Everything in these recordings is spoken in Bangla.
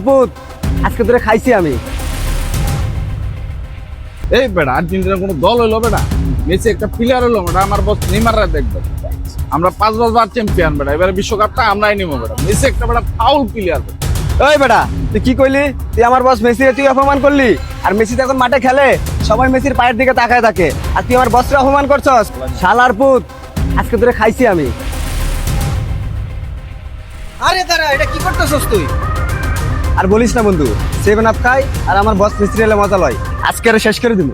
পুত আজকে তোরে খাইছি আমি। এই বেটা আর্জেন্টিনার কোনো দল হইলো বেটা, মেসি একটা প্লেয়ার হইলো বেটা, আমার বস নেইমাররা দেখবে। আমরা 5 বার চ্যাম্পিয়ন বেটা, এবারে বিশ্বকাপটা আমরাই নিব বেটা। মেসি একটা বেটা ফাউল প্লেয়ার। ওই বেটা তুই কি কইলি? তুই আমার বস মেসি তুই অপমান করলি, আর মেসি যখন মাঠে খেলে সবাই মেসির পায়ের দিকে তাকায় থাকে, আর তুই আমার বসকে অপমান করছস। শালার পুত আজকে তোরে খাইছি আমি। আরে দাঁড়া, এটা কি করতেছস তুই? আর বলিস না বন্ধু, 7 আপ খাই আর আমার বস মিস্ত্রি এলে মজা লয়। আজকে আর শেষ করে দিব।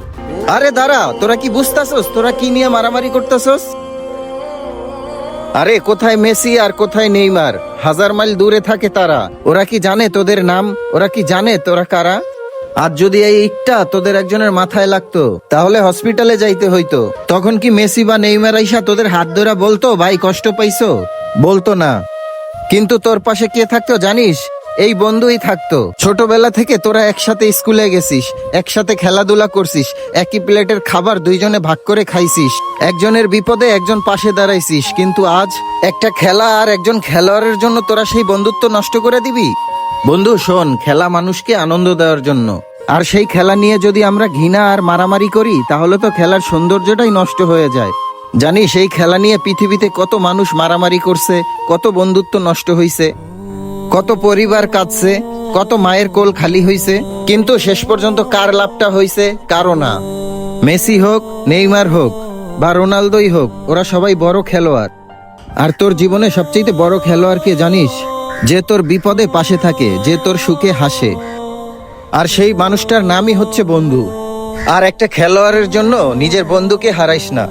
আরে দাঁড়া, তোরা কি বুঝতাছস? তোরা কি নিয়ে মারামারি করতেছস? আরে কোথায় মেসি আর কোথায় নেইমার? 1000 মাইল দূরে থাকে তারা। ওরা কি জানে তোদের নাম? ওরা কি জানে তোরা কারা? আর যদি এই ইটটা তোদের একজনের মাথায় লাগতো তাহলে হসপিটালে যাইতে হইতো। তখন কি মেসি বা নেইমার আইসা তোদের হাত ধরা বলতো ভাই কষ্ট পাইছো? বলতো না। কিন্তু তোর পাশে কে থাকতো জানিস? এই বন্ধুই থাকতো। ছোটবেলা থেকে তোরা একসাথে স্কুলে গেছিস, একসাথে খেলাধুলা করছিস, একই প্লেটের খাবার দুইজনে ভাগ করে খাইছিস, একজনের বিপদে একজন পাশে দাঁড়াইছিস। কিন্তু আজ একটা খেলা আর একজন খেলোয়াড়ের জন্য তোরা সেই বন্ধুত্ব নষ্ট করে দিবি? বন্ধু শোন, খেলা মানুষকে আনন্দ দেওয়ার জন্য। আর সেই খেলা নিয়ে যদি আমরা ঘৃণা আর মারামারি করি তাহলে তো খেলার সৌন্দর্যটাই নষ্ট হয়ে যায়। জানিস এই খেলা নিয়ে পৃথিবীতে কত মানুষ মারামারি করছে, কত বন্ধুত্ব নষ্ট হইছে, কত পরিবার কাঁদছে, কত মায়ের কোল খালি হইছে, কিন্তু শেষ পর্যন্ত কার লাভটা হইছে? কারো না। মেসি হোক, নেইমার হোক বা রোনালদোই হোক, ওরা সবাই বড় খেলোয়াড়। আর তোর জীবনে সবচেয়ে বড় খেলোয়াড় কে জানিস? যে তোর বিপদে পাশে থাকে, যে তোর সুখে হাসে। আর সেই মানুষটার নামই হচ্ছে বন্ধু। আর একটা খেলোয়াড়ের জন্য নিজের বন্ধুকে হারাইস না।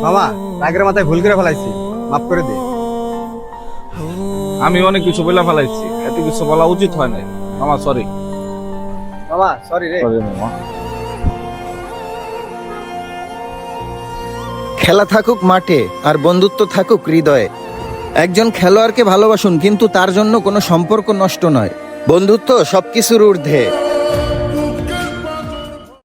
মামা রাগের মাথায় ভুল করে ফেলাইছি, মাফ করে দে। আমি অনেক কিছু বলে ফেলাইছি, এত কিছু বলা উচিত হয় নাই মামা, সরি। মামা সরি রে। সরি মামা। খেলা থাকুক মাঠে আর বন্ধুত্ব থাকুক হৃদয়ে। একজন খেলোয়াড়কে ভালোবাসুন, কিন্তু তার জন্য কোনো সম্পর্ক নষ্ট নয়। বন্ধুত্ব সবকিছুর ঊর্ধ্বে।